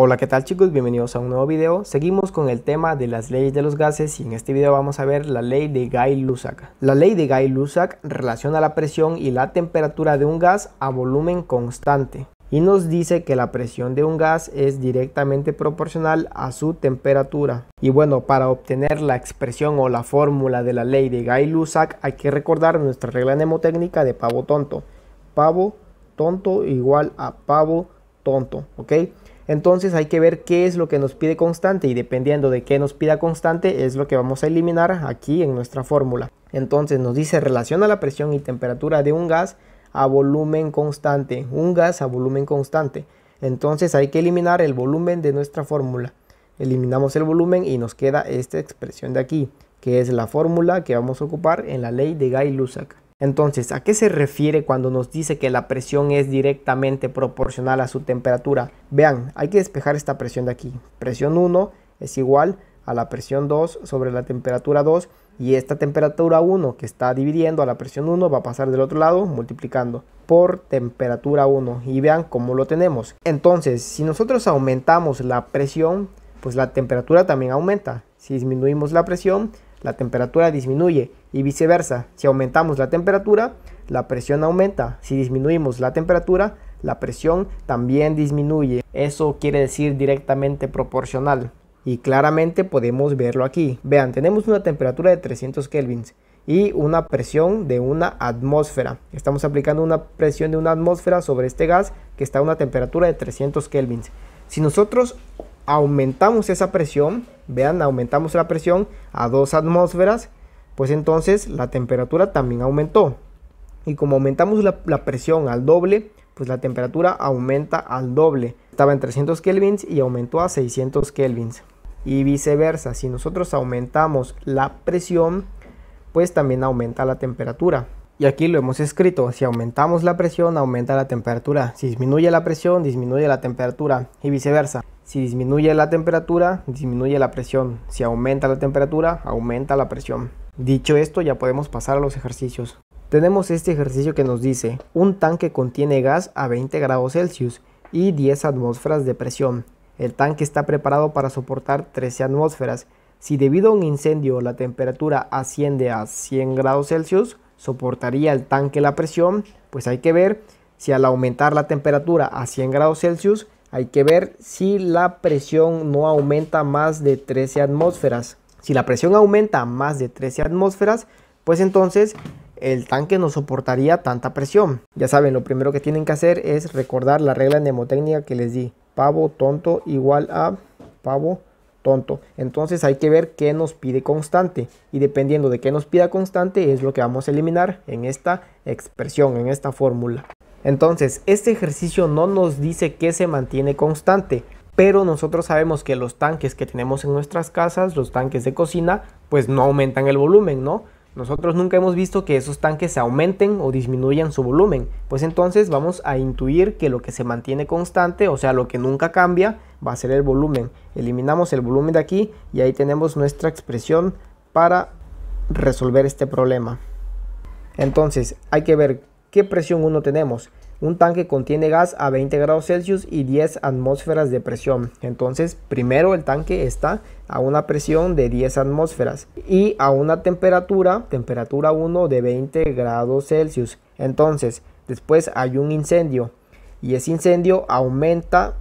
Hola, ¿qué tal chicos? Bienvenidos a un nuevo video. Seguimos con el tema de las leyes de los gases y en este video vamos a ver la ley de Guy-Lussac. La ley de Guy-Lussac relaciona la presión y la temperatura de un gas a volumen constante y nos dice que la presión de un gas es directamente proporcional a su temperatura. Y bueno, para obtener la expresión o la fórmula de la ley de Guy-Lussac hay que recordar nuestra regla mnemotécnica de pavo tonto. Pavo tonto igual a pavo tonto, ¿ok? Entonces hay que ver qué es lo que nos pide constante y dependiendo de qué nos pida constante es lo que vamos a eliminar aquí en nuestra fórmula. Entonces nos dice relaciona la presión y temperatura de un gas a volumen constante, un gas a volumen constante. Entonces hay que eliminar el volumen de nuestra fórmula. Eliminamos el volumen y nos queda esta expresión de aquí, que es la fórmula que vamos a ocupar en la ley de Guy-Lussac. Entonces, ¿a qué se refiere cuando nos dice que la presión es directamente proporcional a su temperatura? Vean, hay que despejar esta presión de aquí. Presión 1 es igual a la presión 2 sobre la temperatura 2 y esta temperatura 1 que está dividiendo a la presión 1 va a pasar del otro lado multiplicando por temperatura 1 y vean cómo lo tenemos. Entonces, si nosotros aumentamos la presión, pues la temperatura también aumenta. Si disminuimos la presión, la temperatura disminuye y viceversa. Si aumentamos la temperatura, la presión aumenta. Si disminuimos la temperatura, la presión también disminuye. Eso quiere decir directamente proporcional. Y claramente podemos verlo aquí. Vean, tenemos una temperatura de 300 kelvins y una presión de una atmósfera. Estamos aplicando una presión de una atmósfera sobre este gas que está a una temperatura de 300 kelvins. Si nosotros aumentamos esa presión, vean, aumentamos la presión a 2 atmósferas, pues entonces la temperatura también aumentó. Y como aumentamos la presión al doble, pues la temperatura aumenta al doble. Estaba en 300 kelvins y aumentó a 600 kelvins. Y viceversa, si nosotros aumentamos la presión, pues también aumenta la temperatura. Y aquí lo hemos escrito, si aumentamos la presión, aumenta la temperatura. Si disminuye la presión, disminuye la temperatura y viceversa. Si disminuye la temperatura, disminuye la presión. Si aumenta la temperatura, aumenta la presión. Dicho esto, ya podemos pasar a los ejercicios. Tenemos este ejercicio que nos dice, un tanque contiene gas a 20 grados Celsius y 10 atmósferas de presión. El tanque está preparado para soportar 13 atmósferas. Si debido a un incendio la temperatura asciende a 100 grados Celsius, ¿soportaría el tanque la presión? Pues hay que ver si al aumentar la temperatura a 100 grados Celsius, hay que ver si la presión no aumenta más de 13 atmósferas. Si la presión aumenta más de 13 atmósferas, pues entonces el tanque no soportaría tanta presión. Ya saben, lo primero que tienen que hacer es recordar la regla mnemotécnica que les di. Pavo tonto igual a pavo tonto. Entonces hay que ver qué nos pide constante y dependiendo de qué nos pida constante es lo que vamos a eliminar en esta expresión, en esta fórmula. Entonces este ejercicio no nos dice que se mantiene constante, pero nosotros sabemos que los tanques que tenemos en nuestras casas, los tanques de cocina, pues no aumentan el volumen, ¿no? Nosotros nunca hemos visto que esos tanques se aumenten o disminuyan su volumen, pues entonces vamos a intuir que lo que se mantiene constante, o sea lo que nunca cambia, va a ser el volumen. Eliminamos el volumen de aquí y ahí tenemos nuestra expresión para resolver este problema. Entonces hay que ver qué presión 1 tenemos. Un tanque contiene gas a 20 grados Celsius y 10 atmósferas de presión. Entonces, primero el tanque está a una presión de 10 atmósferas y a una temperatura 1 de 20 grados Celsius. Entonces, después hay un incendio y ese incendio aumenta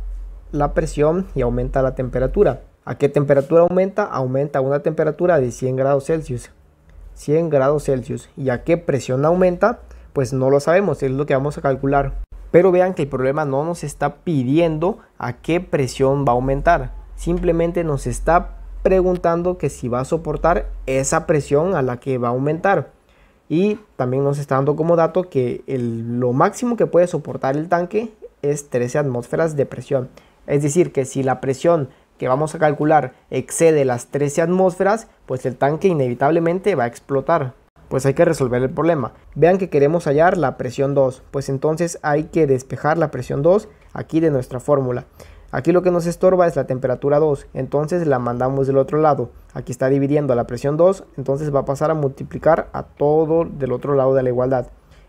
la presión y aumenta la temperatura. ¿A qué temperatura aumenta? Aumenta a una temperatura de 100 grados Celsius. 100 grados Celsius. ¿Y a qué presión aumenta? Pues no lo sabemos, es lo que vamos a calcular. Pero vean que el problema no nos está pidiendo a qué presión va a aumentar. Simplemente nos está preguntando que si va a soportar esa presión a la que va a aumentar. Y también nos está dando como dato que lo máximo que puede soportar el tanque es 13 atmósferas de presión. Es decir, que si la presión que vamos a calcular excede las 13 atmósferas, pues el tanque inevitablemente va a explotar. Pues hay que resolver el problema. Vean que queremos hallar la presión 2, pues entonces hay que despejar la presión 2 aquí de nuestra fórmula. Aquí lo que nos estorba es la temperatura 2, entonces la mandamos del otro lado. Aquí está dividiendo a la presión 2, entonces va a pasar a multiplicar a todo del otro lado de la igualdad.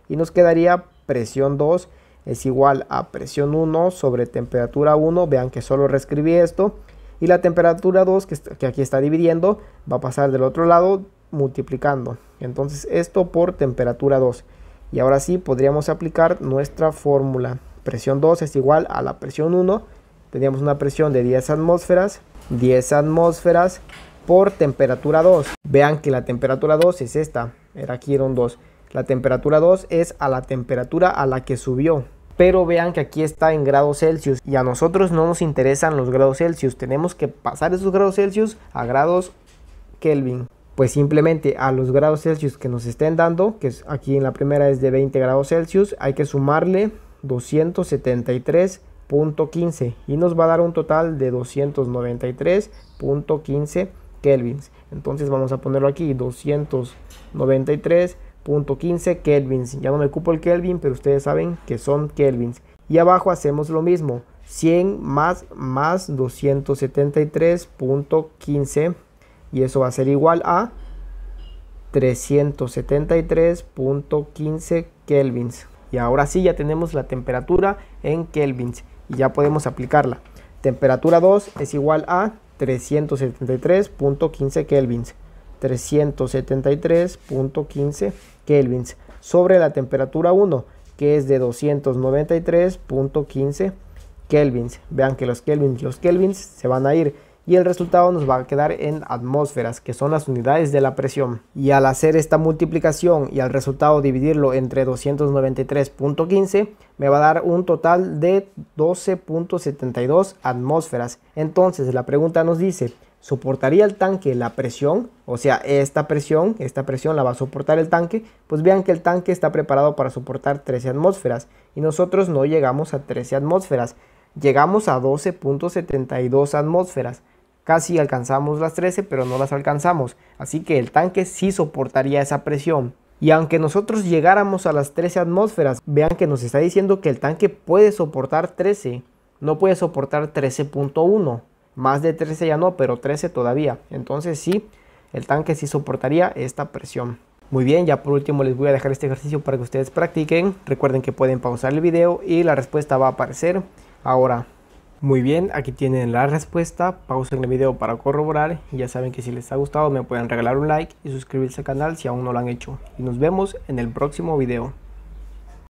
Y nos quedaría presión 2 es igual a presión 1 sobre temperatura 1. Vean que solo reescribí esto. Y la temperatura 2, que aquí está dividiendo, va a pasar del otro lado multiplicando. Entonces esto por temperatura 2. Y ahora sí podríamos aplicar nuestra fórmula. Presión 2 es igual a la presión 1. Teníamos una presión de 10 atmósferas. 10 atmósferas por temperatura 2. Vean que la temperatura 2 es esta. Aquí era un 2. La temperatura 2 es a la temperatura a la que subió. Pero vean que aquí está en grados Celsius y a nosotros no nos interesan los grados Celsius. Tenemos que pasar esos grados Celsius a grados Kelvin. Pues simplemente a los grados Celsius que nos estén dando, que aquí en la primera es de 20 grados Celsius, hay que sumarle 273.15 y nos va a dar un total de 293.15 kelvins. Entonces vamos a ponerlo aquí, 293.15 kelvins. Ya no me ocupo el kelvin, pero ustedes saben que son kelvins. Y abajo hacemos lo mismo, 100 más 273.15 y eso va a ser igual a 373.15 kelvins. Y ahora sí ya tenemos la temperatura en kelvins y ya podemos aplicarla. Temperatura 2 es igual a 373.15 kelvins. 373.15 kelvins sobre la temperatura 1, que es de 293.15 kelvins. Vean que los kelvins se van a ir y el resultado nos va a quedar en atmósferas, que son las unidades de la presión. Y al hacer esta multiplicación y al resultado dividirlo entre 293.15, me va a dar un total de 12.72 atmósferas. Entonces la pregunta nos dice, ¿soportaría el tanque la presión? O sea, esta presión la va a soportar el tanque. Pues vean que el tanque está preparado para soportar 13 atmósferas y nosotros no llegamos a 13 atmósferas. Llegamos a 12.72 atmósferas. Casi alcanzamos las 13, pero no las alcanzamos. Así que el tanque sí soportaría esa presión. Y aunque nosotros llegáramos a las 13 atmósferas, vean que nos está diciendo que el tanque puede soportar 13. No puede soportar 13.1. Más de 13 ya no, pero 13 todavía. Entonces sí, el tanque sí soportaría esta presión. Muy bien, ya por último les voy a dejar este ejercicio para que ustedes practiquen. Recuerden que pueden pausar el video y la respuesta va a aparecer ahora. Muy bien, aquí tienen la respuesta. Pausen el video para corroborar. Y ya saben que si les ha gustado me pueden regalar un like y suscribirse al canal si aún no lo han hecho. Y nos vemos en el próximo video.